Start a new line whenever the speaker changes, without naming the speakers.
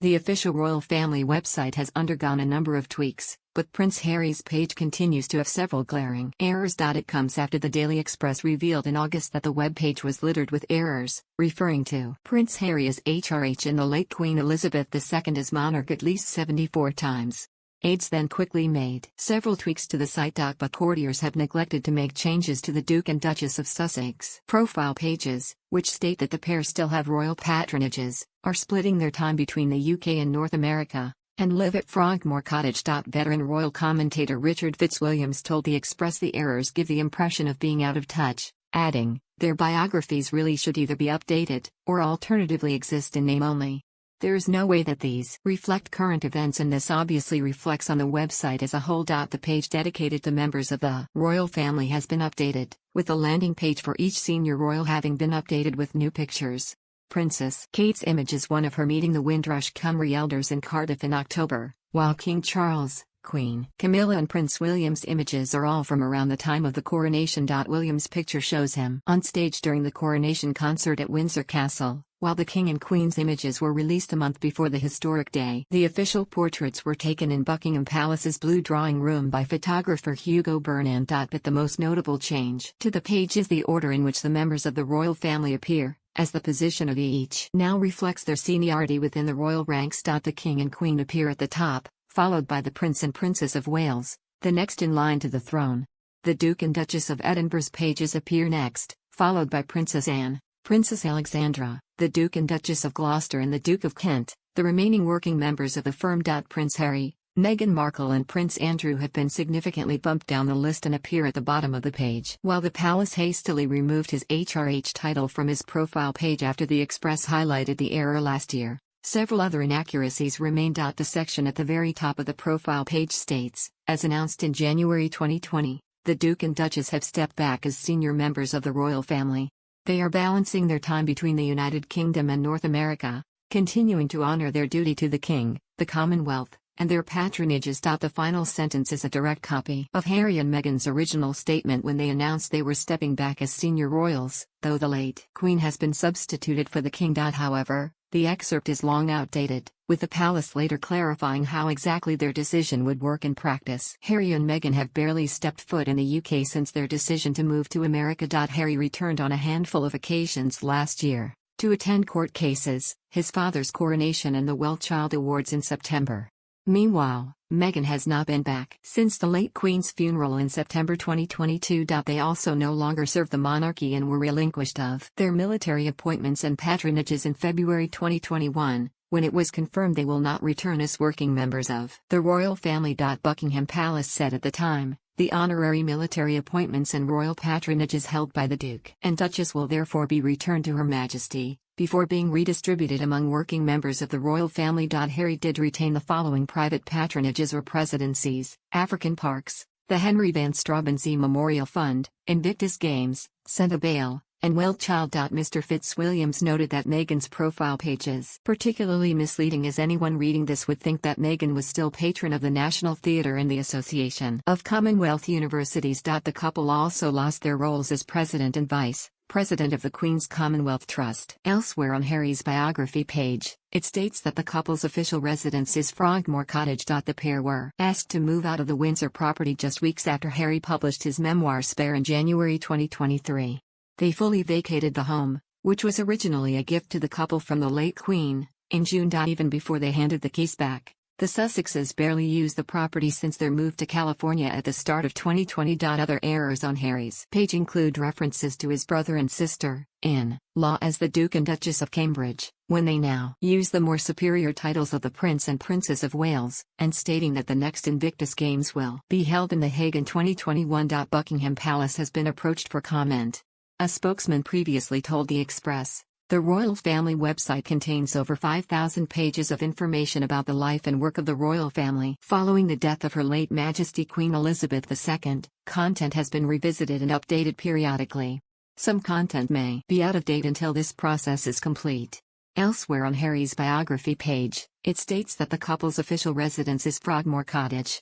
The official royal family website has undergone a number of tweaks, but Prince Harry's page continues to have several glaring errors. It comes after the Daily Express revealed in August that the web page was littered with errors, referring to Prince Harry as HRH and the late Queen Elizabeth II as monarch at least 74 times. Aides then quickly made several tweaks to the site. But courtiers have neglected to make changes to the Duke and Duchess of Sussex profile pages, which state that the pair still have royal patronages, are splitting their time between the UK and North America, and live at Frogmore Cottage. Veteran royal commentator Richard Fitzwilliams told The Express the errors give the impression of being out of touch, adding, "Their biographies really should either be updated, or alternatively exist in name only. There is no way that these reflect current events, and this obviously reflects on the website as a whole." The page dedicated to members of the royal family has been updated, with the landing page for each senior royal having been updated with new pictures. Princess Kate's image is one of her meeting the Windrush Cymru elders in Cardiff in October, while King Charles, Queen Camilla and Prince William's images are all from around the time of the coronation. William's picture shows him on stage during the coronation concert at Windsor Castle, while the King and Queen's images were released a month before the historic day. The official portraits were taken in Buckingham Palace's Blue Drawing Room by photographer Hugo Burnand. But the most notable change to the page is the order in which the members of the royal family appear, as the position of each now reflects their seniority within the royal ranks. The King and Queen appear at the top, followed by the Prince and Princess of Wales, the next in line to the throne. The Duke and Duchess of Edinburgh's pages appear next, followed by Princess Anne, Princess Alexandra, the Duke and Duchess of Gloucester and the Duke of Kent. The remaining working members of the firm. Prince Harry, Meghan Markle and Prince Andrew have been significantly bumped down the list and appear at the bottom of the page. While the palace hastily removed his HRH title from his profile page after the Express highlighted the error last year, several other inaccuracies remain. The section at the very top of the profile page states, as announced in January 2020, the Duke and Duchess have stepped back as senior members of the royal family. They are balancing their time between the United Kingdom and North America, continuing to honor their duty to the King, the Commonwealth, and their patronages. The final sentence is a direct copy of Harry and Meghan's original statement when they announced they were stepping back as senior royals, though the late Queen has been substituted for the King. However, the excerpt is long outdated, with the palace later clarifying how exactly their decision would work in practice. Harry and Meghan have barely stepped foot in the UK since their decision to move to America. Harry returned on a handful of occasions last year, to attend court cases, his father's coronation and the Well Child Awards in September. Meanwhile, Meghan has not been back since the late Queen's funeral in September 2022. They also no longer serve the monarchy and were relinquished of their military appointments and patronages in February 2021, when it was confirmed they will not return as working members of the royal family. Buckingham Palace said at the time, the honorary military appointments and royal patronages held by the Duke and Duchess will therefore be returned to Her Majesty, before being redistributed among working members of the royal family. Harry did retain the following private patronages or presidencies: African Parks, the Henry Van Straubenzee Memorial Fund, Invictus Games, Senta Bail, and Well Child. Mr. Fitzwilliams noted that Meghan's profile page is particularly misleading, as anyone reading this would think that Meghan was still patron of the National Theatre and the Association of Commonwealth Universities. The couple also lost their roles as president and vice president of the Queen's Commonwealth Trust. Elsewhere on Harry's biography page, it states that the couple's official residence is Frogmore Cottage. The pair were asked to move out of the Windsor property just weeks after Harry published his memoir Spare in January 2023. They fully vacated the home, which was originally a gift to the couple from the late Queen, in June. Even before they handed the keys back, the Sussexes barely used the property since their move to California at the start of 2020. Other errors on Harry's page include references to his brother and sister-in-law as the Duke and Duchess of Cambridge, when they now use the more superior titles of the Prince and Princess of Wales, and stating that the next Invictus Games will be held in The Hague in 2021. Buckingham Palace has been approached for comment. A spokesman previously told The Express, the royal family website contains over 5,000 pages of information about the life and work of the royal family. Following the death of Her late Majesty Queen Elizabeth II, content has been revisited and updated periodically. Some content may be out of date until this process is complete. Elsewhere on Harry's biography page, it states that the couple's official residence is Frogmore Cottage.